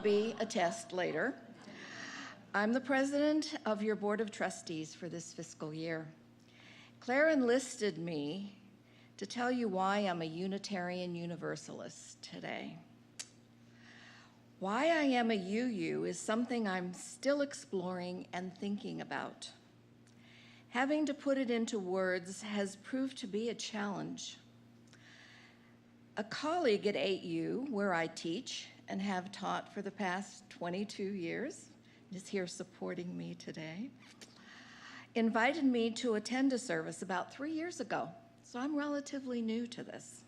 Be a test later. I'm the president of your Board of Trustees for this fiscal year. Claire enlisted me to tell you why I'm a Unitarian Universalist today. Why I am a UU is something I'm still exploring and thinking about. Having to put it into words has proved to be a challenge. A colleague at 8U, where I teach and have taught for the past 22 years, is here supporting me today, invited me to attend a service about 3 years ago, so I'm relatively new to this.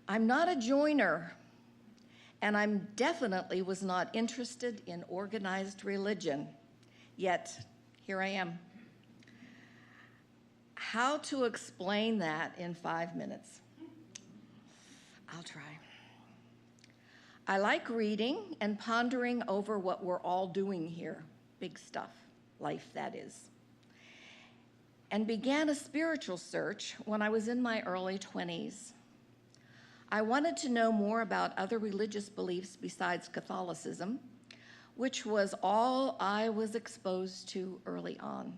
I'm not a joiner, and I definitely was not interested in organized religion, yet here I am. How to explain that in 5 minutes? I'll try. I like reading and pondering over what we're all doing here, big stuff, life that is, and began a spiritual search when I was in my early 20s. I wanted to know more about other religious beliefs besides Catholicism, which was all I was exposed to early on.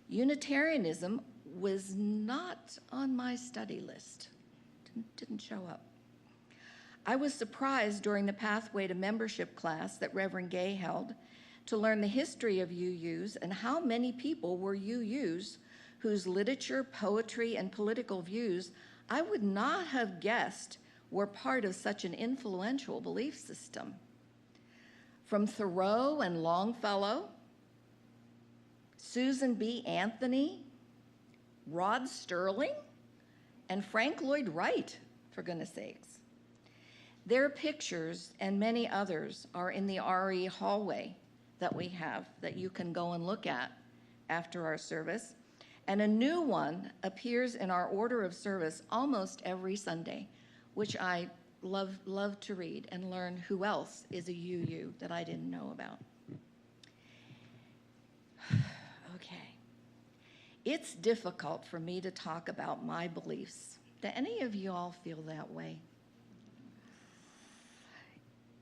Unitarianism was not on my study list, didn't show up. I was surprised during the Pathway to Membership class that Reverend Gay held to learn the history of UUs and how many people were UUs whose literature, poetry, and political views I would not have guessed were part of such an influential belief system. From Thoreau and Longfellow, Susan B. Anthony, Rod Sterling, and Frank Lloyd Wright, for goodness sakes. Their pictures and many others are in the RE hallway that we have that you can go and look at after our service. And a new one appears in our order of service almost every Sunday, which I love to read and learn who else is a UU that I didn't know about. Okay. It's difficult for me to talk about my beliefs. Do any of you all feel that way?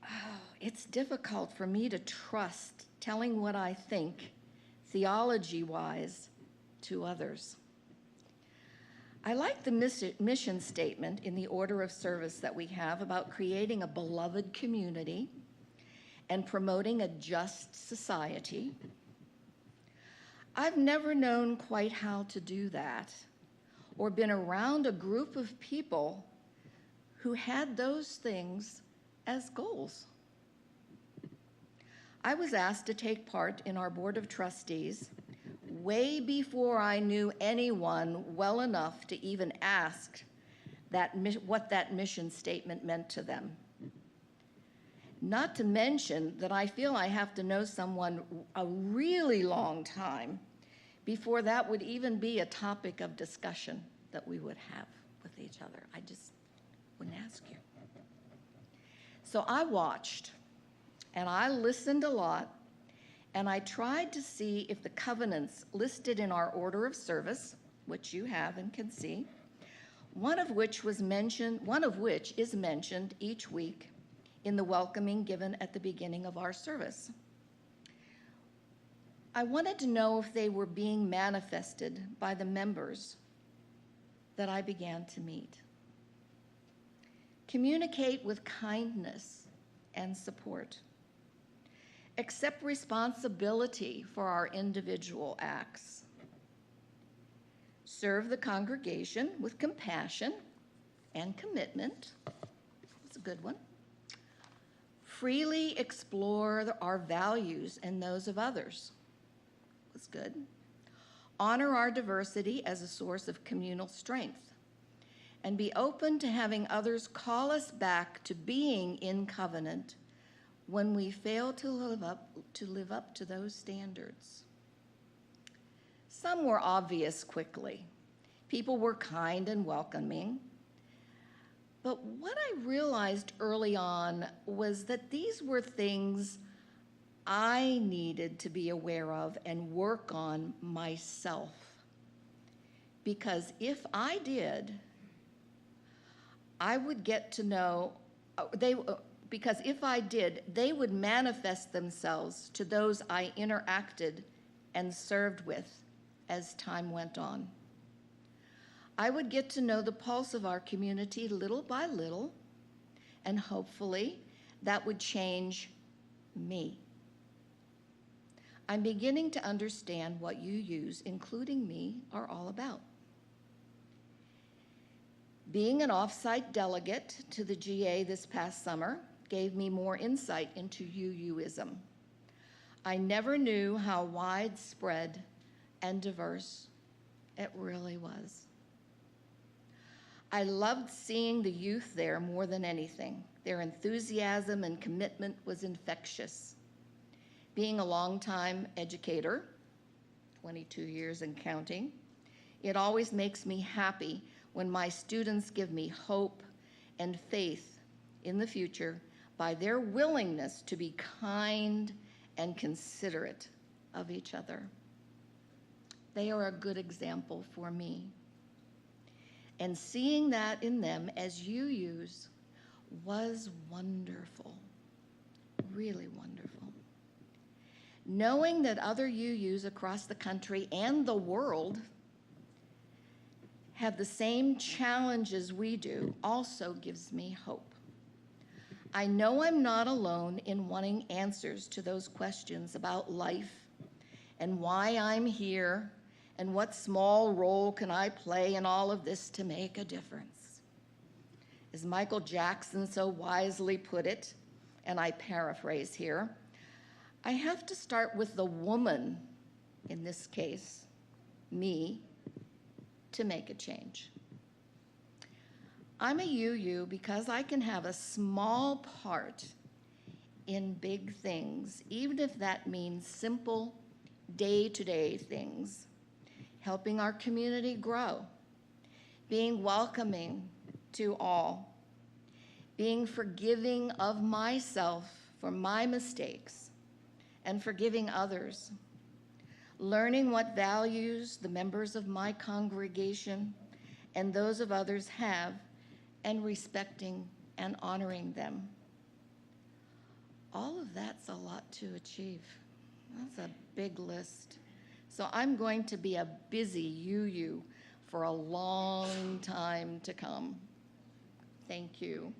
Oh, it's difficult for me to trust telling what I think, theology-wise, to others. I like the mission statement in the order of service that we have about creating a beloved community and promoting a just society. I've never known quite how to do that or been around a group of people who had those things as goals. I was asked to take part in our Board of Trustees way before I knew anyone well enough to even ask what that mission statement meant to them. Not to mention that I feel I have to know someone a really long time before that would even be a topic of discussion that we would have with each other. I just wouldn't ask you. So I watched, and I listened a lot, and I tried to see if the covenants listed in our order of service, which you have and can see, one of which is mentioned each week in the welcoming given at the beginning of our service. I wanted to know if they were being manifested by the members that I began to meet. Communicate with kindness and support. Accept responsibility for our individual acts. Serve the congregation with compassion and commitment. That's a good one. Freely explore our values and those of others. That's good. Honor our diversity as a source of communal strength. And be open to having others call us back to being in covenant when we fail to live up to those standards. Some were obvious quickly. People were kind and welcoming. But what I realized early on was that these were things I needed to be aware of and work on myself. Because if I did, I would get to know, because if I did, they would manifest themselves to those I interacted and served with as time went on. I would get to know the pulse of our community little by little, and hopefully that would change me. I'm beginning to understand what UUs, including me, are all about. Being an off-site delegate to the GA this past summer gave me more insight into UUism. I never knew how widespread and diverse it really was. I loved seeing the youth there more than anything. Their enthusiasm and commitment was infectious. Being a longtime educator, 22 years and counting, it always makes me happy when my students give me hope and faith in the future by their willingness to be kind and considerate of each other. They are a good example for me. And seeing that in them as UUs was wonderful, really wonderful. Knowing that other UUs across the country and the world have the same challenges we do also gives me hope. I know I'm not alone in wanting answers to those questions about life and why I'm here and what small role can I play in all of this to make a difference. As Michael Jackson so wisely put it, and I paraphrase here, I have to start with the woman, in this case, me, to make a change. I'm a UU because I can have a small part in big things, even if that means simple day-to-day things, helping our community grow, being welcoming to all, being forgiving of myself for my mistakes, and forgiving others, learning what values the members of my congregation and those of others have, and respecting and honoring them. All of that's a lot to achieve. That's a big list. So I'm going to be a busy UU for a long time to come. Thank you.